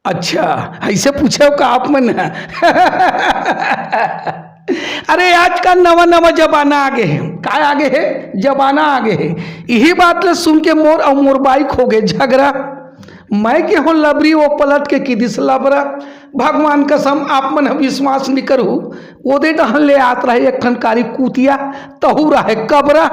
अच्छा, ऐसे पूछे का आप मन अरे आज का नवा नवा जमाना आगे है। का आगे है? जमाना आगे है। यही बात ले सुन के मोर और मोर बाइक हो गए झगड़ा। मैं के हो लबरी वो पलट के की दिस लबरा। भगवान कसम आप मन विश्वास नहीं करू। वो दे डहन ले आत रहे एक खनकारी कुतिया तहू रहे कबरा।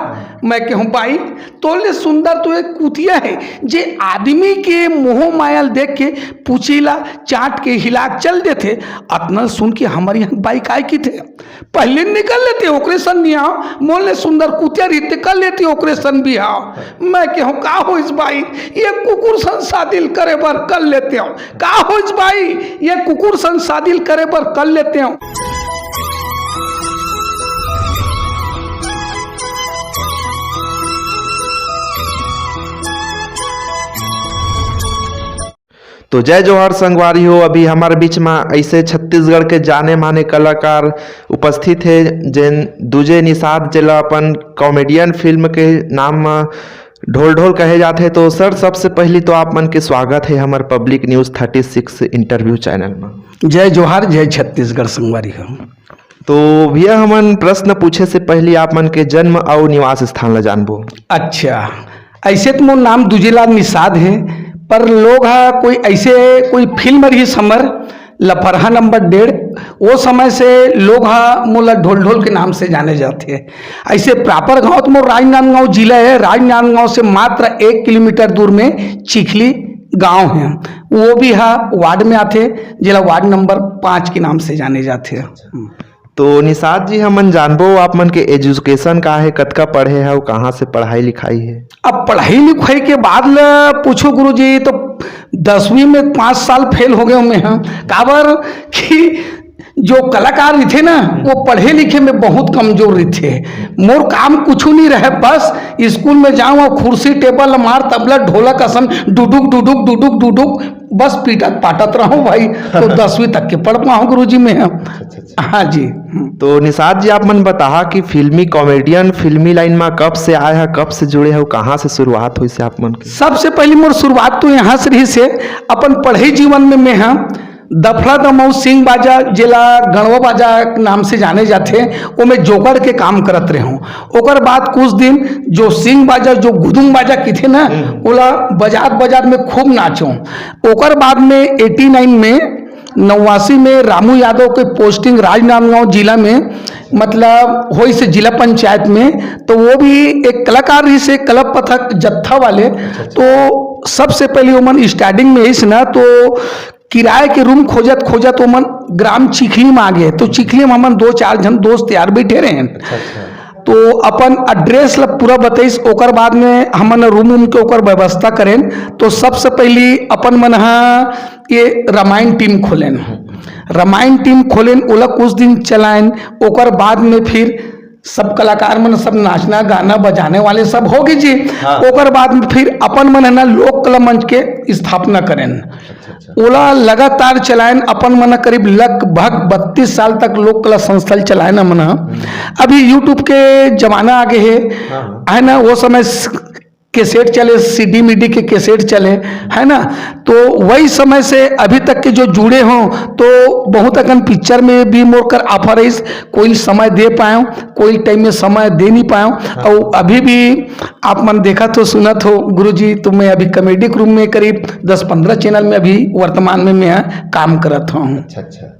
मैं के हूँ भाई तो ले सुंदर तो एक कुतिया है जे आदमी के मोह मायल देख के पूछीला चाट के हिला चल देते। अतना सुन के हमारे यहाँ बाइक आए की थे पहले निकल लेते ओकरे सन नहीं आओ मोल सुंदर कुतिया रीते कर लेते ओकरे सन भी आओ। मैं के हूँ का हो इस भाई ये कुकुर सन शादिल करे बर कर लेते हो। का हो इस भाई ये कुकुर सन शादिल करे बर कर लेते हो। तो जय जोहर संगवारी हो। अभी हमारे बीच में ऐसे छत्तीसगढ़ के जाने माने कलाकार उपस्थित है जिन दूजे निषाद जिला अपन कॉमेडियन फिल्म के नाम ढोल ढोल कहे जाते हैं। तो सर सबसे पहले तो आप मन के स्वागत है हमारे पब्लिक न्यूज़ 36 इंटरव्यू चैनल में। जय जोहर जय छत्तीसगढ़ संगवारी हो। तो भैया हमन प्रश्न पूछे से पहले आप मन के जन्म और निवास स्थान ला जानबो। अच्छा, ऐसे तो मोर नाम दूजेलाल निषाद है पर लोग कोई ऐसे कोई फिल्म रही समर लफरहा नंबर 1.5 वो समय से लोग मोला ढोल ढोल के नाम से जाने जाते हैं। ऐसे प्रॉपर गांव तो मोर राजनांदगांव जिला है। राजनांदगांव से मात्र 1 किलोमीटर दूर में चिखली गांव है। वो भी वार्ड में आते जिला वार्ड नंबर 5 के नाम से जाने जाते हैं। तो निषाद जी हमन जानबो आप मन के एजुकेशन का है कतका पढ़े है और कहाँ से पढ़ाई लिखाई है। अब पढ़ाई लिखाई के बाद पूछो गुरुजी तो 10वीं में 5 साल फेल हो गए मैं। काबर कि जो कलाकार थे ना वो पढ़े लिखे में बहुत कमजोर थे। मोर काम कुछ नहीं रहे बस स्कूल में जाऊँ और कुर्सी टेबल मार तबला ढोलक असम डुडुक डुडुक डुडुक डुडुक बस पीटत पाटत रहूं भाई। तो 10वीं तक के पढ़ पाऊँ गुरुजी में। हाँ जी। तो निषाद जी आप मन बता कि फिल्मी कॉमेडियन फिल्मी लाइन में कब से आए हैं कब से जुड़े हैं कहाँ से शुरुआत हुई से आप मन की। सबसे पहले मोर शुरुआत तो यहाँ से रही से अपन पढ़े जीवन में मैं दफड़ा दमऊ सिंह बाजा जिला गणवा बाजा नाम से जाने जाते वो मैं जोकर के काम करत रहे हूँ। ओकर बाद कुछ दिन जो सिंह बाजा जो गुदुम बाजा की थे ना ओला बाजार बाजार में खूब नाचो। ओकर बाद में 89 में 89 में रामू यादव के पोस्टिंग राजनांदगांव जिला में मतलब हो से जिला पंचायत में। तो वो भी एक कलाकार रही से कलब पथक जत्था वाले। तो सबसे पहले उमन स्टार्टिंग में इस ना तो किराए के रूम खोजत खोजत ओमन ग्राम चिखली में आ गए। तो चिखली में हमन 2-4 जन दोस्त यार बैठे रहे हैं। तो अपन एड्रेस ला पूरा बताइस ओकर बाद में हमन रूम के ओकर व्यवस्था करें। तो सबसे पहले अपन मन ये रामायण टीम खोलें। रामायण टीम खोलें ओला कुछ दिन चलाएं। ओकर बाद में फिर सब कलाकार मन सब नाचना गाना बजाने वाले सब हो गए जी। ओकर बाद में फिर अपन मन ना लोक कला मंच के स्थापना करें। ओला लगातार चलाएं अपन मन करीब लगभग 32 साल तक लोक कला संस्थल चलाए ना मन। अभी यूट्यूब के जमाना आगे है ना। वो समय कैसेट चले सीडी मीडी के कैसेट चले है ना। तो वही समय से अभी तक के जो जुड़े हों तो बहुत अगन पिक्चर में भी मोर कर ऑफर है। कोई समय दे पाए कोई टाइम में समय दे नहीं पाए। और अभी भी आप मन देखा तो सुनत हो गुरुजी तो मैं अभी कॉमेडी रूम में करीब 10-15 चैनल में अभी वर्तमान में मैं काम करत हूँ। अच्छा।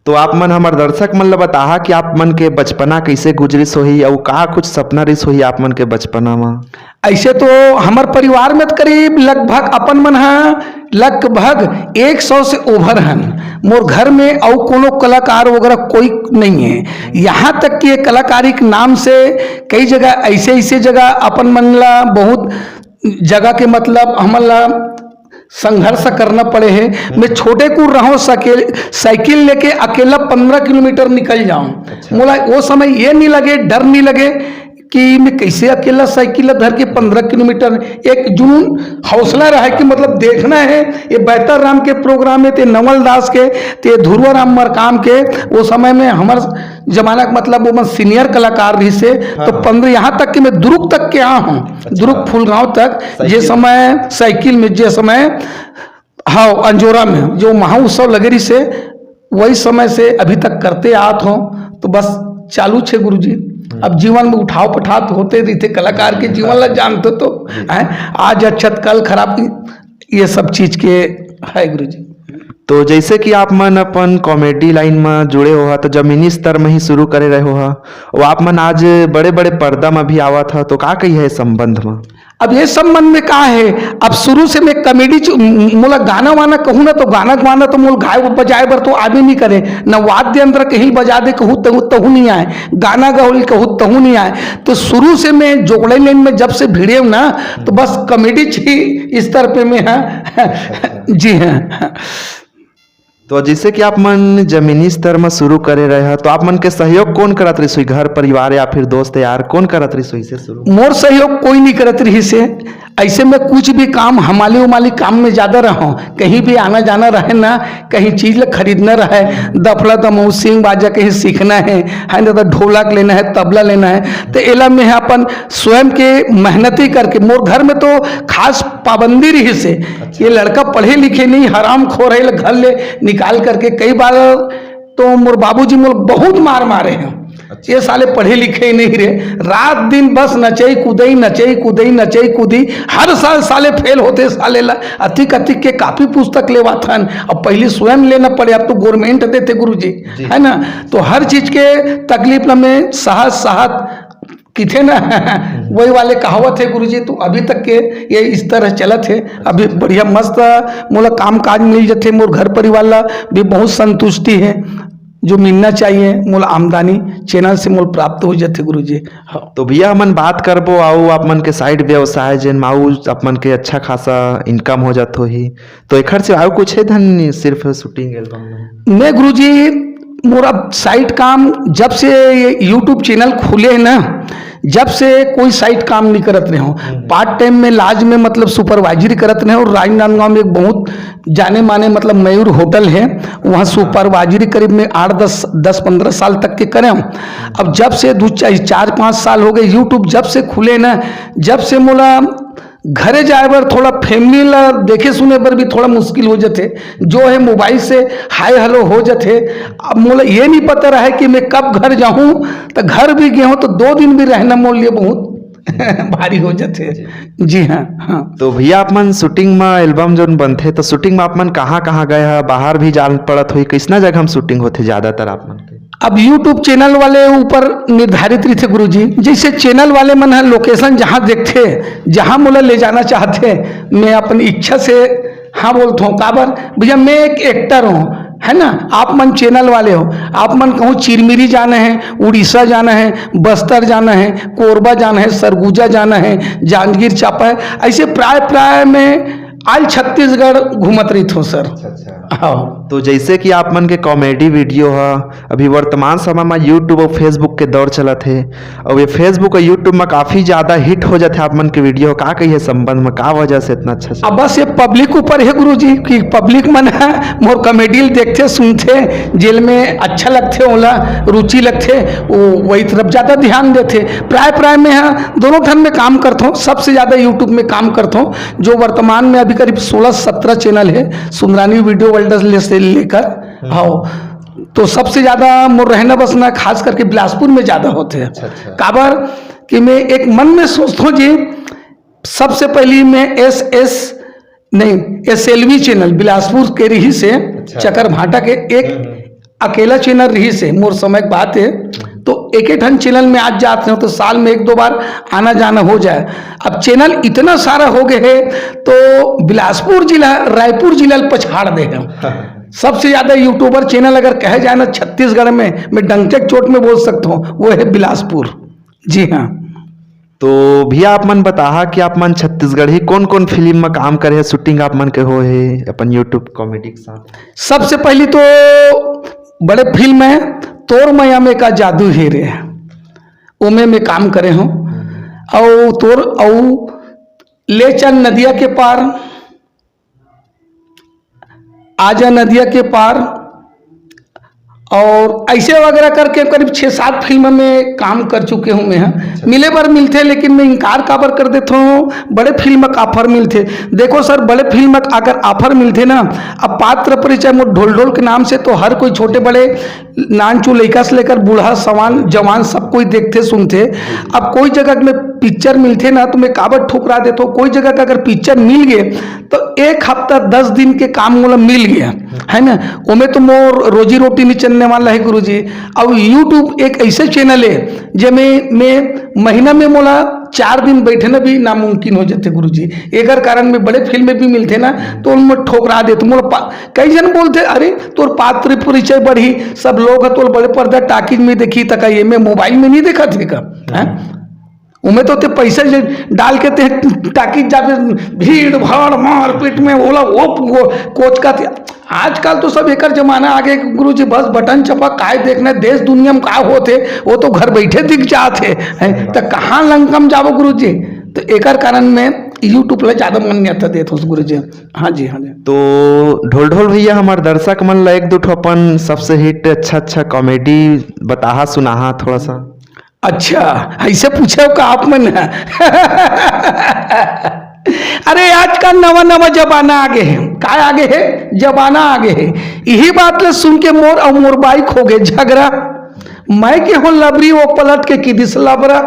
तो आप मन हमारे दर्शक मन ला बता कि आप मन के बचपना कैसे गुजरिस होही और कहा कुछ सपना रिस होही आप मन के बचपना में। ऐसे तो हमारे परिवार में करीब लगभग अपन मन लगभग 100 से ओवर हन। मोर घर में और कोनो कलाकार वगैरह कोई नहीं है। यहाँ तक कि कलाकारी के नाम से कई जगह ऐसे जगह अपन मन ला बहुत जगह के मतलब हमला संघर्ष करना पड़े है। मैं छोटे को रहूं साइकिल लेके अकेला 15 किलोमीटर निकल जाऊं। मोला वो समय ये नहीं लगे डर नहीं लगे कि मैं कैसे अकेला साइकिल धर के 15 किलोमीटर। एक जुनून हौसला रहा कि मतलब देखना है। ये बेहतर राम के प्रोग्राम में थे नवल दास के ते ध्रुव राम मरकाम के वो समय में हमार जमाना मतलब वो सीनियर कलाकार रही से। तो 15 यहाँ तक कि मैं दुर्ग तक के आ हूँ। दुर्ग फुलगांव तक जे समय साइकिल में जे समय हाँ अंजोरा में जो महोत्सव लगेरी से वही समय से अभी तक करते आत हो, तो बस चालू छे गुरुजी। अब जीवन में उठाव पठाव होते रहते, कलाकार के जीवन लग जानते तो हैं, आज अच्छत कल खराब, ये सब चीज के है गुरुजी। तो जैसे कि आप मन अपन कॉमेडी लाइन में जुड़े हो तो जमीनी स्तर में ही शुरू करे रहे हो, और आप मन आज बड़े बड़े पर्दा में भी आवा था, तो का कही है इस संबंध में? अब ये संबंध में का है, अब शुरू से मैं कॉमेडी मोला गाना वाना कहूँ ना, तो गाना वाना तो मोल गाय बजाए बर तो आदमी नहीं करे, न वाद्य यंत्र कहीं बजा दे कहूँ तहू नहीं आए, गाना गाउल कहूँ तहू नहीं आए। तो शुरू से मैं जोगड़े लाइन में जब से भिड़े हूँ ना, तो बस कॉमेडी ही स्तर पे मैं हाँ जी हाँ। तो जैसे कि आप मन जमीनी स्तर में शुरू करे रहे हैं, तो आप मन के सहयोग कौन करत रही, घर परिवार या फिर दोस्त यार कौन करत रही से शुरू? मोर सहयोग कोई नहीं करत रही से, ऐसे में कुछ भी काम हमाली उमाली काम में ज्यादा रहो, कहीं भी आना जाना रहे ना, कहीं चीज खरीदना रहे, दफला दमऊ सिंग बाजा कहीं सीखना है ना, तो ढोलक लेना है, तबला लेना है, तो एला में अपन स्वयं के मेहनती करके, मोर घर में तो खास पाबंदी रही से, ये लड़का पढ़े लिखे नहीं हराम खो रहे, घर ले निकाल करके कई बार तो मोर बाबूजी मोर बहुत मार मारे हैं। ये साले पढ़े लिखे ही नहीं रे, रात दिन बस नचई कूदई नचई कूदई नचई कूदी, हर साल साले फेल होते, साले ला अतिक अतिक के कापी पुस्तक लेवा था, अब पहले स्वयं लेना पड़े, अब तो गवर्नमेंट देते गुरुजी है ना, तो हर चीज के तकलीफ में सहज सहत किथे ना वही वाले कहावत है गुरुजी। तो अभी तक के ये इस तरह चलत है, अभी बढ़िया मस्त मोला काम काज मिल जाते, मोर घर परिवार ला भी बहुत संतुष्टि है, जो मिलना चाहिए मोल आमदनी चैनल से मोल प्राप्त हो जाते गुरुजी। हाँ। तो भैया हमन बात करबो आओ आप मन के साइड व्यवसाय जेन माऊ आप मन के अच्छा खासा इनकम हो जात हो ही, तो एखर से आओ कुछ है धन सिर्फ शूटिंग एल्बम में? मैं गुरुजी मोरा साइड काम जब से यूट्यूब चैनल खुले है ना, जब से कोई साइड काम नहीं करत रहे हो, पार्ट टाइम में लाज में मतलब सुपरवाइजरी करत रहे हो, राजनांदगांव में एक बहुत जाने माने मतलब मयूर होटल है, वहाँ सुपरवाइजरी करीब में 8-10-15 साल तक के करे हूँ। अब जब से 4-5 साल हो गए यूट्यूब जब से खुले ना, जब से मोला घरे जाए बर थोड़ा फैमिली ला देखे सुने पर भी थोड़ा मुश्किल हो जाते, जो है मोबाइल से हाय हेलो हो जाते। अब मोला ये नहीं पता रहा कि मैं कब घर जाऊं, तो घर भी गया हूं तो 2 दिन भी रहना मोल लिए बहुत भारी हो जाते। जी हाँ हाँ। तो भैया आप मन शूटिंग में एल्बम जो बनते, तो शूटिंग में आप मन कहाँ गए हैं, बाहर भी जान पड़त हुई, किसना जगह हम शूटिंग होते ज्यादातर आप मन के? अब YouTube चैनल वाले ऊपर निर्धारित रहते गुरुजी, जैसे चैनल वाले मन है लोकेशन जहाँ देखते, जहाँ मोला ले जाना चाहते, मैं अपनी इच्छा से हाँ बोलता हूँ, काबर भैया मैं एक एक्टर हूँ है ना, आप मन चैनल वाले हो, आप मन कहूँ चिरमिरी जाना है, उड़ीसा जाना है, बस्तर जाना है, कोरबा जाना है, सरगुजा जाना है, जांजगीर चांपा है, ऐसे प्राय में आज छत्तीसगढ़ घूमत रही थो सर। हाँ। तो जैसे कि आप मन के कॉमेडी वीडियो है, अभी वर्तमान समय में यूट्यूब और फेसबुक के दौर चलत है, और ये फेसबुक और यूट्यूब में काफी ज्यादा हिट हो जाते आप मन के वीडियो, का कहिए संबंध में का वजह से इतना अच्छा? अब बस ये पब्लिक ऊपर है गुरुजी, कि पब्लिक मन है मोर कॉमेडी देखते सुनते, जेल में अच्छा लगते, ओला रुचि लगते, वो वही तरफ ज्यादा ध्यान देते। प्राय में है दोनों ठन में काम करता हूँ, सबसे ज्यादा यूट्यूब में काम करता हूँ, जो वर्तमान में अभी करीब 16-17 चैनल है सुंदरानी वीडियो वर्ल्ड से लेकर। हाँ, तो सबसे ज्यादा मोर रहना बसना खास करके बिलासपुर में ज्यादा होते हैं। काबर कि मैं एक मन में सोचता हूँ जी, सबसे पहली मैं SLV चैनल बिलासपुर के रही से, चकर भाटा के एक अकेला चैनल रही से, मोर समय की बात है, तो एक ठन चैनल में आज जाते हो तो साल में 1-2 बार आना जाना हो जाए। अब चैनल इतना सारा हो गए है तो बिलासपुर जिला रायपुर जिला पछाड़ दे हैं। सबसे ज्यादा यूट्यूबर चैनल अगर कहे जाए ना छत्तीसगढ़ में, मैं डंके चोट में बोल सकता हूँ, वो है बिलासपुर। जी हाँ। तो भैया आप मन बताहा कि आप मन छत्तीसगढ़ ही कौन कौन फिल्म में काम करे है, शूटिंग आप मन के हो है अपन यूट्यूब कॉमेडी के साथ? सबसे पहली तो बड़े फिल्म है तोर मैया में का जादू ही रे, उमे में काम करे हूँ, और तोर ले चल नदिया के पार, आजा नदिया के पार, और ऐसे वगैरह करके करीब 6-7 फिल्म में काम कर चुके हूँ मैं। मिले बार मिलते, लेकिन मैं इनकार काबर कर देता हूँ। बड़े फिल्म का ऑफर मिलते, देखो सर, बड़े फिल्म का अगर ऑफर मिलते ना, अब पात्र परिचय मोर ढोल ढोल के नाम से तो हर कोई छोटे बड़े नानचू लड़का से लेकर बूढ़ा सवान जवान सब कोई देखते सुनते। अब कोई जगह में पिक्चर मिलते ना तो मैं काबर ठुकरा देता हूँ। कोई जगह का अगर पिक्चर मिल गए तो 1 हफ्ता 10 दिन के काम मोला मिल गया है ना, उमें तो मोर रोजी रोटी नहीं चलने वाला है गुरुजी। अब यूट्यूब एक ऐसे चैनल है जिसमें मैं महीना में मोला 4 दिन बैठना भी नामुमकिन हो जाते गुरुजी। एकर कारण में बड़े फिल्म भी मिलते ना तो उनमें ठोकरा देते। कई जन बोलते अरे तोर पात्र परिचय बढ़ी, सब लोग है तोर बड़े पर्दा टाकिज में देखी तक ये में मोबाइल में नहीं देखा थे का है? उमें तो ते पैसे डाल के ते टाकिज जाके भीड़ भाड़ मारपीट में बोला वो कोच का थे। आजकल तो सब एकर जमाना आ गए गुरुजी, बस बटन चपा काय देखना देश दुनिया में का होते वो तो घर बैठे दिख जाते हैं, तो कहाँ लंकम जाओ गुरुजी। तो एकर कारण में यूट्यूब पे ज्यादा मान्यता देते हो गुरुजी। हाँ जी हाँ जी। तो ढोल ढोल भैया हमारे दर्शक मन ला 1-2 ठो अपन सबसे हिट अच्छा कॉमेडी बताहा सुनाहा थोड़ा सा। अच्छा ऐसे पूछे का आप मन अरे आज का नवा नवा जमाना आगे है, काय आगे है, जमाना आगे है। यही बात ले सुन के मोर और मोर बाइक हो गए झगड़ा, मैं के हो लबरी वो पलट के की दिस लबरा।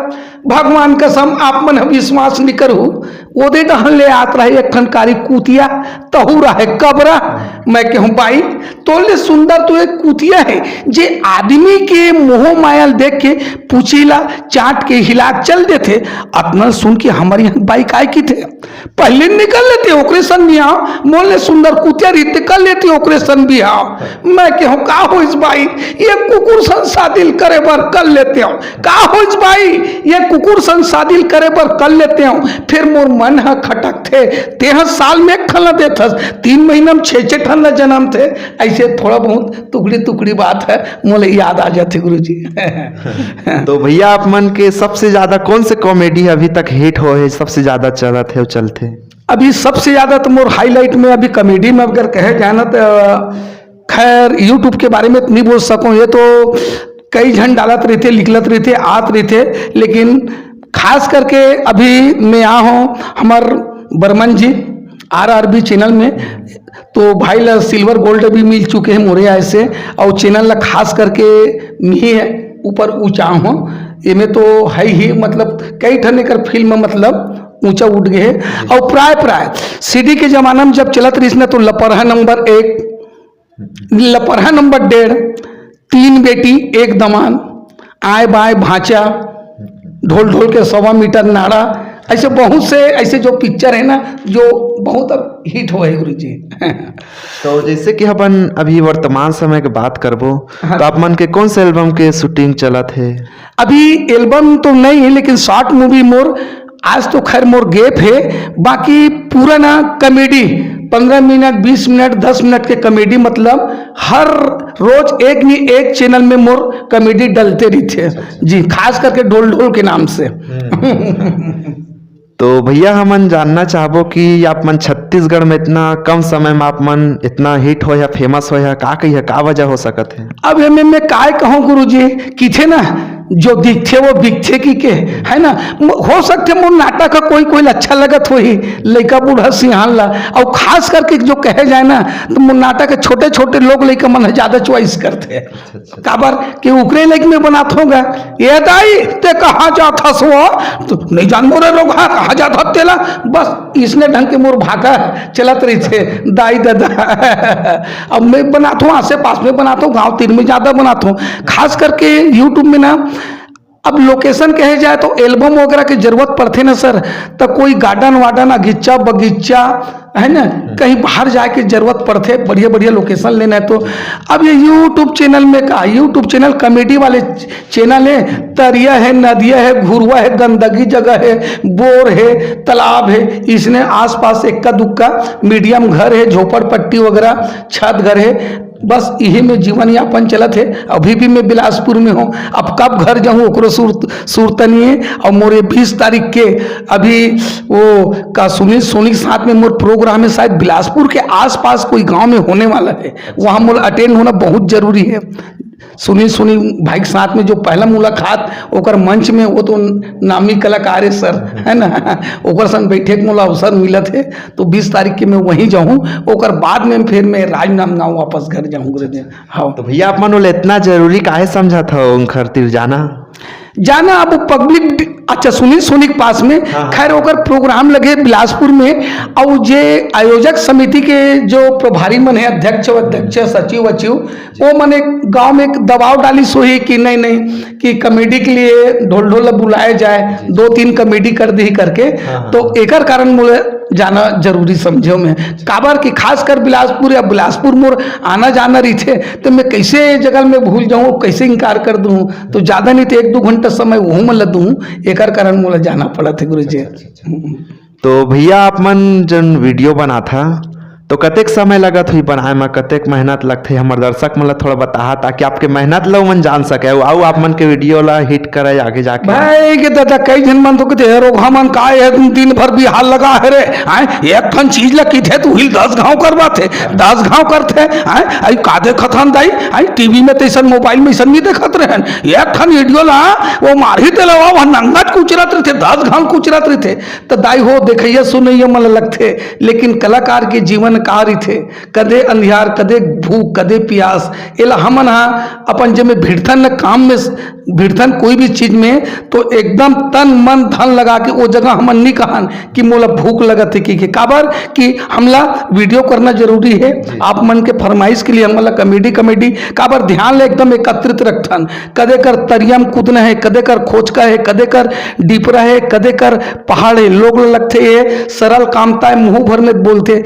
भगवान कसम आप मन विश्वास नहीं करू, ओदे डहन ले आत रहे एक खनकारी कुतिया तहू रहे कबरा। मैं के हूँ भाई तोले सुंदर तो एक कुतिया है जे आदमी के मोह मायल देख के पूछीला चाट के हिला चल देते। अपना सुन के हमारे यहाँ बाइक आए की थे, पहले निकल लेते ओकरे सन भी आओ, मोले सुंदर कुतिया रीते कर लेते ओकरे सन भी आओ। मैं के हूँ का हो इस भाई ये कुकुर सन शादिल करे बर कर लेते हो, का हो इस भाई ये कुकुर सन शादिल करे बर कर लेते हो। फिर मोर मन है खटक थे, तेह साल में एक ठन देते 3 महीना में 6-6 ठन जन्म थे। ऐसे थोड़ा बहुत टुकड़ी टुकड़ी बात है मोले याद आ जाते गुरुजी। तो भैया आप मन के सबसे ज्यादा कौन से कॉमेडी अभी तक हिट हो है, सबसे ज्यादा चलत है चलते? अभी सबसे ज्यादा तो मोर हाईलाइट में अभी कॉमेडी में अगर कहे जाना तो खैर यूट्यूब के बारे में नहीं बोल सकूं, ये तो कई जन डालत रहते लिखलत रहते आत रहते, लेकिन खास करके अभी मैं आ हूँ हमार बर्मन जी RRB चैनल में, तो भाई ला सिल्वर गोल्ड भी मिल चुके हैं मोरे ऐसे, और चैनल ला खास करके मैं ऊपर ऊंचा हूँ। इनमें तो है ही मतलब कई ठन कर फिल्म मतलब ऊंचा उठ गए हैं। और प्राय CD के जमाना में जब चलत रही ना तो लपरहा नंबर 1, लपरहा नंबर 1.5, 3 बेटी 1 दमान, आए बाएं भांचा, ढोल ढोल के 1.25 मीटर नाड़ा, ऐसे बहुत से ऐसे जो पिक्चर है ना जो बहुत अब हिट हुए गुरु जी। तो जैसे कि अपन अभी वर्तमान समय की बात करबो तो आप मन के कौन से एल्बम के शूटिंग चलत है? अभी एल्बम तो नहीं है लेकिन शॉर्ट मूवी मोर आज तो खैर मोर गैप है, बाकी पूरा ना कॉमेडी 15 मिनट 20 मिनट 10 मिनट के कॉमेडी मतलब हर रोज एक नहीं एक चैनल में मोर कॉमेडी डलते रहते जी, खास करके ढोल ढोल के नाम से। तो भैया हमन जानना चाहबो कि आप मन छत्तीसगढ़ में इतना कम समय में आप मन इतना हिट हो या फेमस हो या का कही का वजह हो सकत है? अब हमें मैं काय कहूँ गुरुजी कि थे ना जो दिखते वो बिकते की के है ना, हो सकते मोर नाटक का कोई अच्छा लगत हो ही लड़का बूढ़ा सिंहान ला, और खास करके जो कहे जाए ना तो मोर नाटक के छोटे छोटे लोग लड़का मन ज्यादा चॉइस करते हैं। काबर कि उकरे लग में बनात होगा ये दाई ते कहाँ जाता सो तो नहीं जान मोरे लोग हाँ कहाँ जाता तेला, बस इसने ढंग के मोर भागा चलत रही थे दाई दादा। अब मैं बनाता हूँ आसे पास में बनाता हूँ, गाँव 3 में ज्यादा बनाता हूँ, खास करके यूट्यूब में ना। अब लोकेशन कहे जाए तो एल्बम वगैरह की जरूरत पड़ते ना सर, तो कोई गार्डन वार्डन अगीचा बगीचा है ना कहीं बाहर जाए की जरूरत पड़ते, बढ़िया बढ़िया लोकेशन लेना है। तो अब ये यूट्यूब चैनल में का यूट्यूब चैनल कॉमेडी वाले चैनल है, तरिया है नदिया है घुरवा है गंदगी जगह है बोर है तालाब है, इसने आसपास इक्का दुक्का मीडियम घर है झोपड़पट्टी वगैरह छत घर है, बस यही में जीवन यापन चलत है। अभी भी मैं बिलासपुर में हूँ, अब कब घर जाऊँ ओकरो सूरत नहीं है। और मोरे 20 तारीख के अभी वो का सुनील साथ में मोर प्रोग्राम है, शायद बिलासपुर के आसपास कोई गांव में होने वाला है, वहाँ मोर अटेंड होना बहुत जरूरी है। सुनी भाई के साथ में जो पहला मुलाकात ओकर मंच में, वो तो नामी कलाकार है सर, है ना। ओकर संग बैठे के मोला अवसर मिला थे, तो 20 तारीख के मैं वहीं जाऊँ, ओकर बाद में फिर मैं राजनांदगांव वापस घर जाऊँ गुरुजी। हाँ, तो भैया आप मन इतना जरूरी काहे समझा था उनकर तीर जाना अब पब्लिक, अच्छा सुनी के पास में। हाँ। खैर ओकर प्रोग्राम लगे बिलासपुर में, और जे आयोजक समिति के जो प्रभारी मन है, अध्यक्ष सचिव वो मने गांव में एक दबाव डाली सोई कि नहीं कि कमेटी के लिए ढोल बुलाया जाए, 2-3 कमेटी कर दी करके। हाँ। तो एकर कारण मुझे जाना जरूरी समझो में, काबर कि खास कर बिलासपुर या बिलासपुर मोर आना जाना रही थे, तो मैं कैसे जगह में भूल जाऊँ, कैसे इनकार कर दूँ। तो ज़्यादा नहीं तो 1-2 घंटा समय वहाँ में लग दूँ, एकर कारण मुझे जाना पड़ा था गुरु जी। तो भैया आप मन जन वीडियो बना था तो कतेक समय लगत हुई बनाए में, कतेक मेहनत लगते हमारे दर्शक मन थोड़ा बता, ताकि आपके मेहनत लो मन जान सके, आओ आप मन के वीडियो ला हिट करे आगे जाके। भाई के दादा कई जन मन तो कहते हैं रोगा मन का है, दिन भर भी हाल लगा है रे, एक खन चीज लगी थे तू हिल 10 गाँव करवाते, 10 गाँव करते आई का देखत हन दाई, आई टीवी में तैसन मोबाइल में ऐसा नहीं देखत रहे, एक खन वीडियो ला वो मारी दिला वह नंगत कुचरत रहे थे, 10 गाँव कुचरत रहे थे। तो दाई हो देखिए सुनिए मन लगते, लेकिन कलाकार के जीवन कार्य थे, कदे अंधियार, कदे भूख, कदे प्यास, एला हमन अपन जब में भिड़थन काम में भिड़थन कोई भी चीज में, तो एकदम तन मन धन लगा के वो जगह हमन नहीं कहन कि मोला भूख लगत है कि काबर कि हमला वीडियो करना जरूरी है। आप मन के फरमाइश के लिए हमला कमेडी काबर ध्यान ले एकदम एकत्रित रखथन, कदे कर तरियम कूदना है, कदे कर खोचका है, कदे कर डीपरा है, कदे कर पहाड़ है। लोग लगते ये सरल कामता है, मुंह भर में बोलते,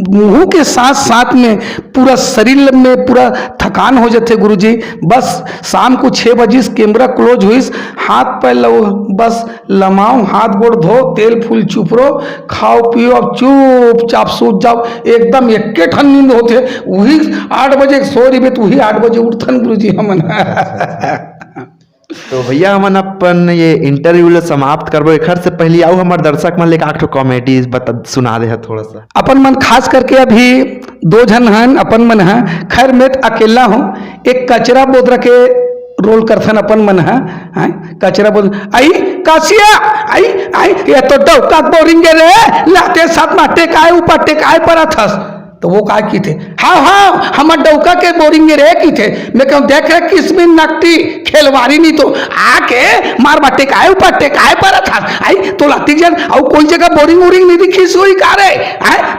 मुंह के साथ साथ में पूरा शरीर में पूरा थकान हो जाते गुरुजी। बस शाम को 6 बजे कैमरा क्लोज हुई, हाथ पैर लो, बस लमाओ, हाथ गोड़ धो, तेल फूल चुप रहो, खाओ पियो, अब चुपचाप सूत जाओ, एकदम एक ठन नींद होते। वही 8 बजे सो रही तो वही 8 बजे उठथन गुरुजी हमन। तो भैया हमन अपन ये इंटरव्यू ले समाप्त करबो, एखर से पहले आओ हमारे दर्शक मन ले एक कॉमेडी बता सुना दे थोड़ा सा। अपन मन खास करके अभी 2 जन हन अपन मन है, खैर मैं अकेला हूँ, एक कचरा बोतरा के रोल करथन अपन मन है, कचरा बोल आई कासिया आई ये तो डौका बोरिंग रे लाते साथ में टेकाए ऊपर टेकाए पर थस। तो वो कहा की थे, हाँ हम डौका के बोरिंग रे की थे। मैं कहूँ देख रहे किसमें नकटी खेलवारी नहीं तो आके मार बाटे काए ऊपर टेकाए पर था आई तो लाती जन और कोई जगह बोरिंग नहीं दिखी सोई का रे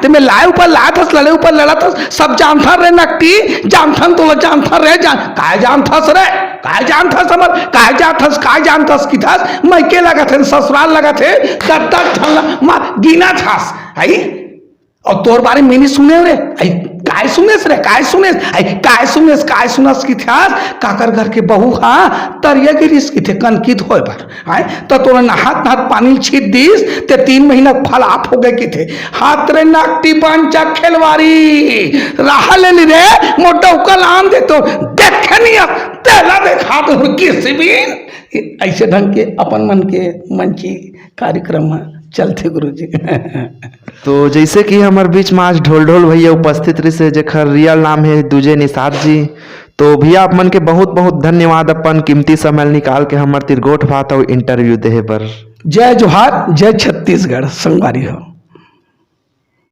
तो मैं लाए ऊपर लाया था, लड़े ऊपर लड़ा था, सब जानता रे नकटी जानथन तो जानता रे काय जानथस रे काय जानथस समझ काय जानथस की थस मैके लगा थे ससुराल लगा थे तब तक गिना थस आई और तोर बारे में नहीं सुने रे आई काय सुनेस रे काय सुनस की थस काकर घर के बहू हाँ तरिया गिरिस की थे कनकित होए पर आए तो तोरा नहात पानी छीट दिस ते 3 महीना फल आप हो गए की थे हाथ रे नाकटी पंचा खेलवारी रहा ले रे मोटा उकल आन दे तो देखे नहीं अब तेला देखा तो किसी भी ऐसे ढंग के अपन मन के मंची कार्यक्रम चलते गुरुजी। तो जैसे कि हमारे बीच में आज ढोल भैया उपस्थित रही से जेखर रियल नाम है दूजे निषाद जी। तो भैया आप मन के बहुत बहुत धन्यवाद अपन कीमती समय निकाल के हमारे तिरगोट बात और इंटरव्यू दे पर। जय जोहार, जय छत्तीसगढ़, संगवारी हो।